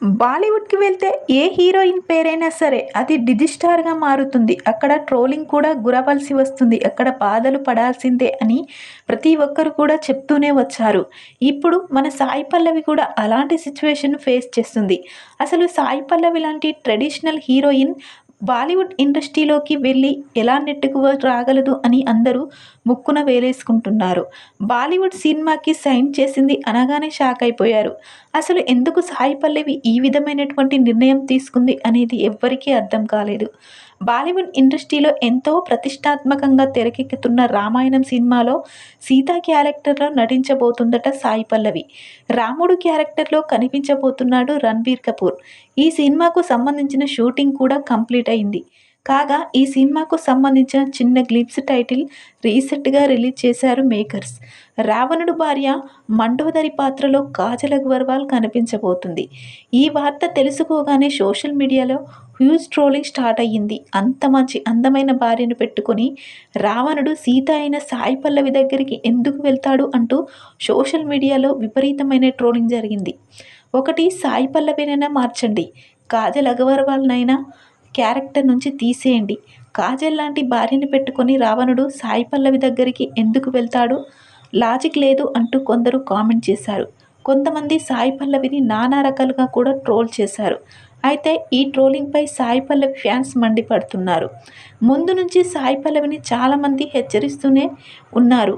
బాలీవుడ్‌కి వెళ్తే ఏ హీరోయిన్ పేరైనా సరే అది డిజిస్టార్‌గా మారుతుంది. అక్కడ ట్రోలింగ్ కూడా గురవలసి వస్తుంది. అక్కడ బాధలు పడాల్సిందే అని ప్రతి ఒక్కరు కూడా చెప్తూనే వచ్చారు. ఇప్పుడు మన సాయి పల్లవి కూడా అలాంటి సిట్యుయేషన్ ఫేస్ చేస్తుంది. అసలు సాయి పల్లవి లాంటి ట్రెడిషనల్ హీరోయిన్ బాలీవుడ్ ఇండస్ట్రీలోకి వెళ్ళి ఎలా నెట్టుకు రాగలదు అని అందరూ ముక్కున వేలేసుకుంటున్నారు. బాలీవుడ్ సినిమాకి సైన్ చేసింది అనగానే షాక్ అయిపోయారు. అసలు ఎందుకు సాయి పల్లవి ఈ విధమైనటువంటి నిర్ణయం తీసుకుంది అనేది ఎవ్వరికీ అర్థం కాలేదు. బాలీవుడ్ ఇండస్ట్రీలో ఎంతో ప్రతిష్టాత్మకంగా తెరకెక్కుతున్న రామాయణం సినిమాలో సీత క్యారెక్టర్‌లో నటించబోతుందట సాయి పల్లవి. రాముడు క్యారెక్టర్‌లో కనిపించబోతున్నాడు రణబీర్ కపూర్. ఈ సినిమాకు సంబంధించిన షూటింగ్ కూడా కంప్లీట్ అయింది. కాగా ఈ సినిమాకు సంబంధించిన చిన్న గ్లింప్స్ టైటిల్ రీసెంట్‌గా రిలీజ్ చేశారు మేకర్స్. రావణుడు భార్య మండోదరి పాత్రలో కాజల్ అగర్వాల్ కనిపించబోతుంది. ఈ వార్త తెలుసుకోగానే సోషల్ మీడియాలో హ్యూజ్ ట్రోలింగ్ స్టార్ట్ అయ్యింది. అంత మంచి అందమైన భార్యను పెట్టుకొని రావణుడు సీత అయిన సాయి పల్లవి దగ్గరికి ఎందుకు వెళ్తాడు అంటూ సోషల్ మీడియాలో విపరీతమైన ట్రోలింగ్ జరిగింది. ఒకటి సాయి పల్లవినైనా మార్చండి, కాజల్ అగర్వాల్‌నైనా క్యారెక్టర్ నుంచి తీసేయండి. కాజల్ లాంటి భార్యని పెట్టుకొని రావణుడు సాయి పల్లవి దగ్గరికి ఎందుకు వెళ్తాడు? లాజిక్ లేదు అంటూ కొందరు కామెంట్ చేశారు. కొంతమంది సాయి పల్లవిని నానా రకాలుగా కూడా ట్రోల్ చేశారు. అయితే ఈ ట్రోలింగ్పై సాయి పల్లవి ఫ్యాన్స్ మండిపడుతున్నారు. ముందు నుంచి సాయి పల్లవిని చాలామంది హెచ్చరిస్తూనే ఉన్నారు.